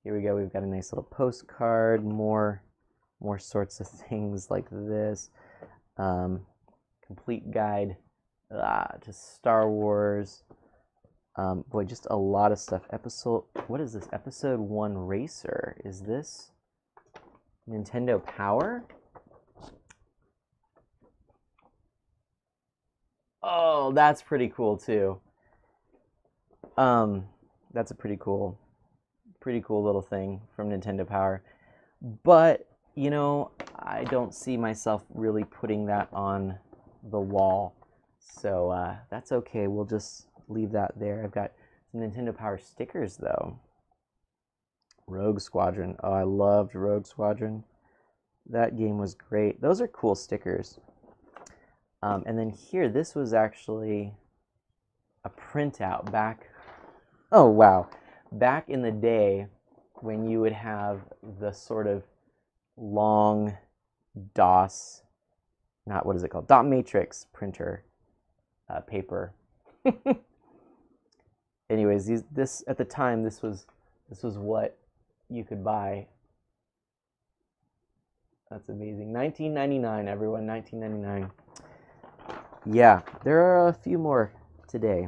here we go. We've got a nice little postcard, more sorts of things like this. Complete guide to Star Wars. Boy, just a lot of stuff. What is this? Episode 1 Racer. Is this Nintendo Power? Oh, that's pretty cool too. That's a pretty cool little thing from Nintendo Power. But, you know, I don't see myself really putting that on the wall. So that's okay. We'll just leave that there. I've got some Nintendo Power stickers though. Rogue Squadron. Oh, I loved Rogue Squadron. That game was great. Those are cool stickers. And then here, this was actually a printout back. Oh, wow. Back in the day when you would have the sort of long DOS, not what is it called? Dot matrix printer paper. Anyways, this at the time, this was what you could buy. That's amazing. 1999, everyone. 1999. Yeah, there are a few more today.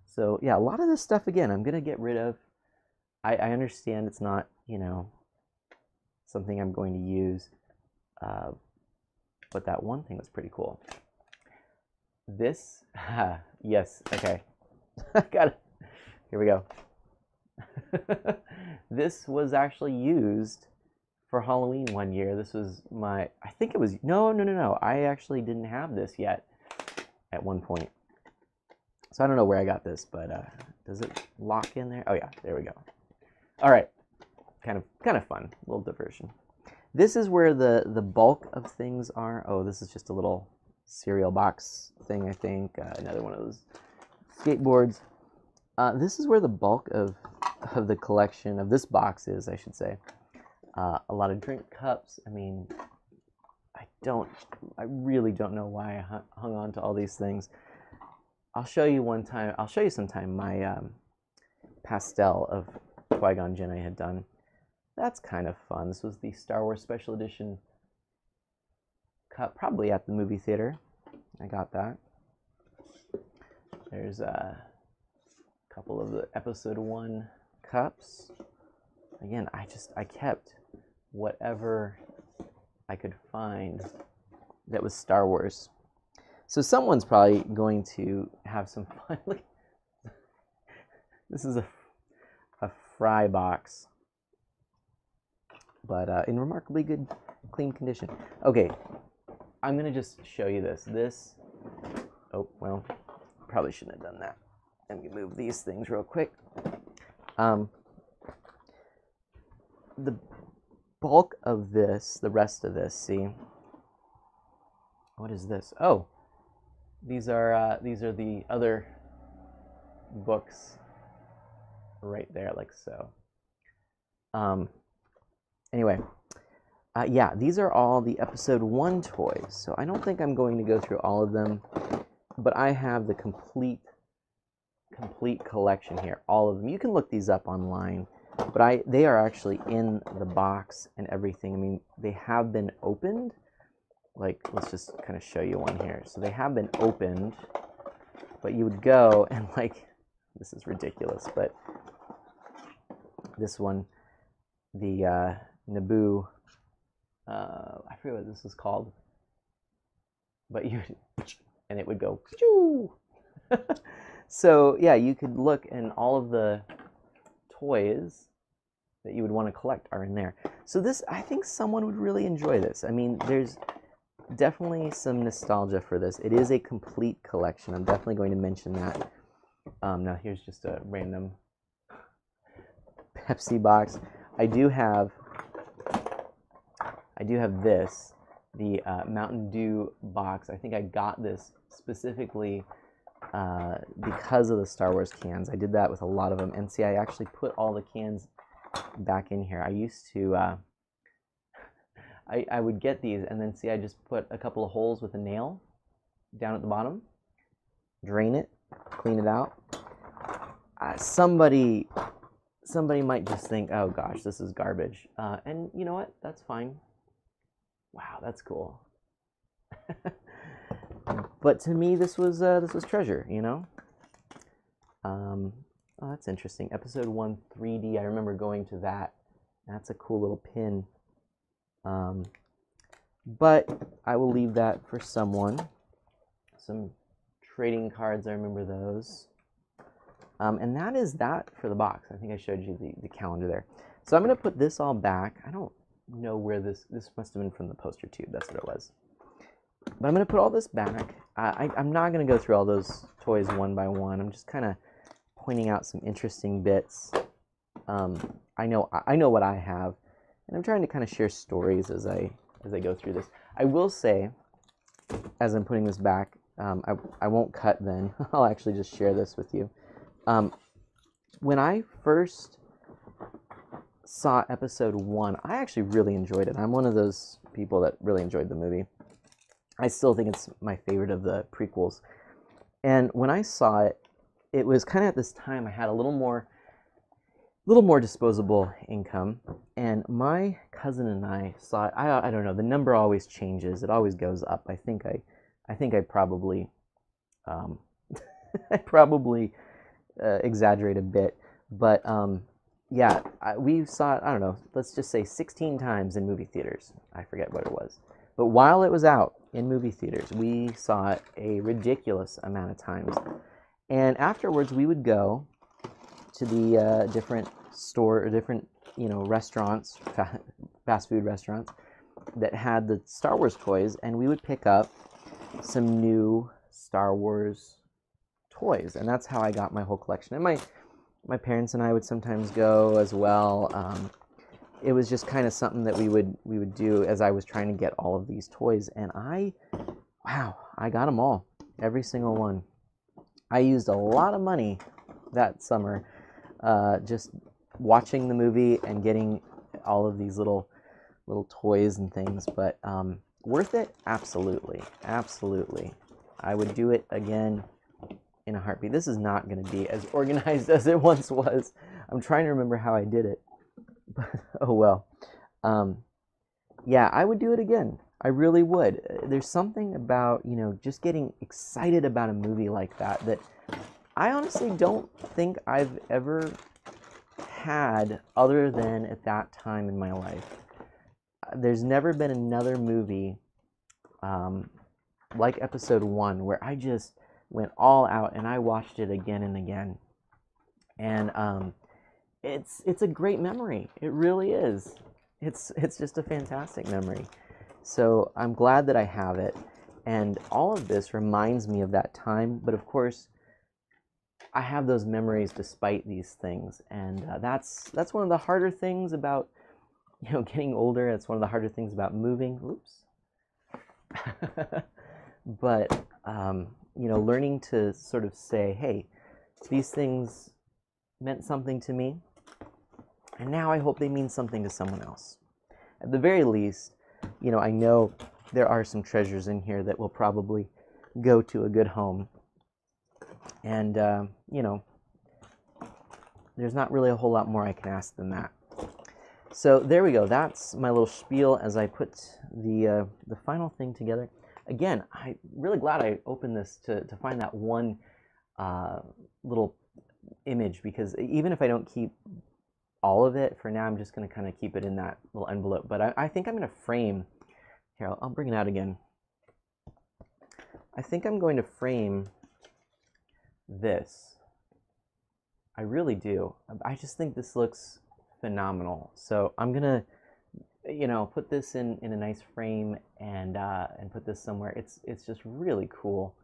So yeah, a lot of this stuff again I'm gonna get rid of. I understand it's not, you know, something I'm going to use, but that one thing was pretty cool. This, yes, okay. Got it. Here we go. This was actually used for Halloween one year. This was I think it was, no. I actually didn't have this yet at one point. So I don't know where I got this, but does it lock in there? Oh yeah, there we go. All right, kind of fun, a little diversion. This is where the bulk of things are. Oh, this is just a little cereal box thing, I think. Another one of those skateboards. This is where the bulk of the collection of this box is, I should say. A lot of drink cups. I mean, I really don't know why I hung on to all these things. I'll show you sometime my pastel of Qui-Gon Jinn I had done. That's kind of fun. This was the Star Wars Special Edition cup, probably at the movie theater. I got that. There's a couple of the Episode 1 cups. Again, I kept whatever I could find that was Star Wars. So someone's probably going to have some fun. Look, this is a fry box, but in remarkably good, clean condition. Okay, I'm gonna just show you this. Oh, well, probably shouldn't have done that. Let me move these things real quick. The bulk of this, the rest of this, see, what is this? Oh, these are the other books right there, like so. Anyway, yeah, these are all the Episode 1 toys. So I don't think I'm going to go through all of them, but I have the complete collection here, all of them. You can look these up online, but they are actually in the box and everything. I mean, they have been opened. Like, let's just kind of show you one here. So they have been opened, but you would go and, like, this is ridiculous, but this one, the Naboo, I forget what this is called, but and it would go, so yeah, you could look, and all of the toys that you would want to collect are in there. So this, I think someone would really enjoy this. I mean, there's definitely some nostalgia for this. It is a complete collection. I'm definitely going to mention that. Now here's just a random Pepsi box. I do have this, the Mountain Dew box. I think I got this specifically because of the Star Wars cans. I did that with a lot of them. And see, I actually put all the cans back in here. I used to, I would get these, and then see, I just put a couple of holes with a nail down at the bottom, drain it, clean it out. Somebody somebody might just think, oh gosh, this is garbage. And you know what? That's fine. Wow, that's cool. But to me, this was treasure, you know. Oh, that's interesting. Episode 1 3D. I remember going to that. That's a cool little pin. But I will leave that for someone. Some trading cards. I remember those. And that is that for the box. I think I showed you the calendar there. So I'm going to put this all back. I don't know where this must have been from the poster tube. That's what it was. But I'm going to put all this back. I'm not going to go through all those toys one by one. I'm just kind of pointing out some interesting bits. I know what I have, and I'm trying to kind of share stories as I go through this. I will say, as I'm putting this back, I won't cut then. I'll actually just share this with you. When I first saw episode 1, I actually really enjoyed it. I'm one of those people that really enjoyed the movie. I still think it's my favorite of the prequels. And when I saw it, it was kind of at this time I had a little more disposable income, and my cousin and I saw it. I don't know, the number always changes. It always goes up. I think I probably exaggerate a bit, but yeah, we saw it, I don't know, let's just say 16 times in movie theaters. I forget what it was. But while it was out in movie theaters, we saw it a ridiculous amount of times. And afterwards, we would go to the different restaurants, fast food restaurants that had the Star Wars toys, and we would pick up some new Star Wars toys, and that's how I got my whole collection. And my parents and I would sometimes go as well. It was just kind of something that we would do as I was trying to get all of these toys, and I got them all, every single one. I used a lot of money that summer just watching the movie and getting all of these little toys and things, but worth it? Absolutely. Absolutely. I would do it again in a heartbeat. This is not going to be as organized as it once was. I'm trying to remember how I did it. But, oh well. Yeah, I would do it again. I really would. There's something about, just getting excited about a movie like that I honestly don't think I've ever had other than at that time in my life. There's never been another movie like episode 1 where I just went all out and I watched it again and again. And it's a great memory. It really is. It's just a fantastic memory. So I'm glad that I have it. And all of this reminds me of that time. But of course, I have those memories despite these things. And that's one of the harder things about getting older. It's one of the harder things about moving. Oops. But learning to sort of say, hey, these things meant something to me, and now I hope they mean something to someone else. At the very least, I know there are some treasures in here that will probably go to a good home. And, there's not really a whole lot more I can ask than that. So there we go. That's my little spiel as I put the final thing together. Again, I'm really glad I opened this to find that one little image, because even if I don't keep all of it for now, I'm just going to kind of keep it in that little envelope. But I think I'm going to frame, here, I'll bring it out again. I think I'm going to frame this. I really do. I just think this looks phenomenal. So I'm going to put this in a nice frame and put this somewhere. It's just really cool.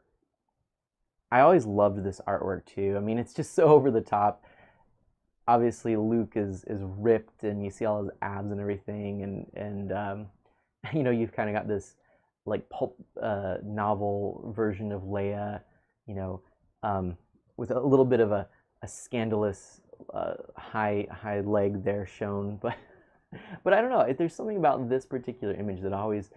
I always loved this artwork too. I mean, it's just so over the top. Obviously, Luke is ripped, and you see all his abs and everything, and you've kind of got this like pulp novel version of Leia, with a little bit of a scandalous high leg there shown, but I don't know. There's something about this particular image that always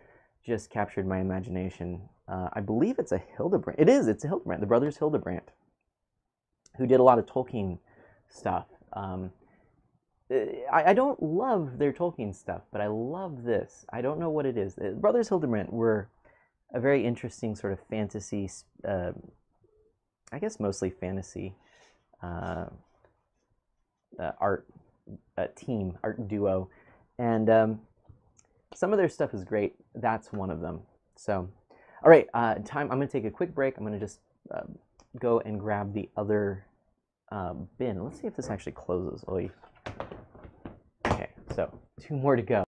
just captured my imagination. I believe it's a Hildebrandt. It's a Hildebrandt, the brothers Hildebrandt, who did a lot of Tolkien stuff. I don't love their Tolkien stuff, but I love this. I don't know what it is. Brothers Hildebrandt were a very interesting sort of fantasy, I guess mostly fantasy uh, art team, art duo, and some of their stuff is great. That's one of them. So, all right, time. I'm going to take a quick break. I'm going to just go and grab the other bin. Let's see if this actually closes. Oy. Okay, so 2 more to go.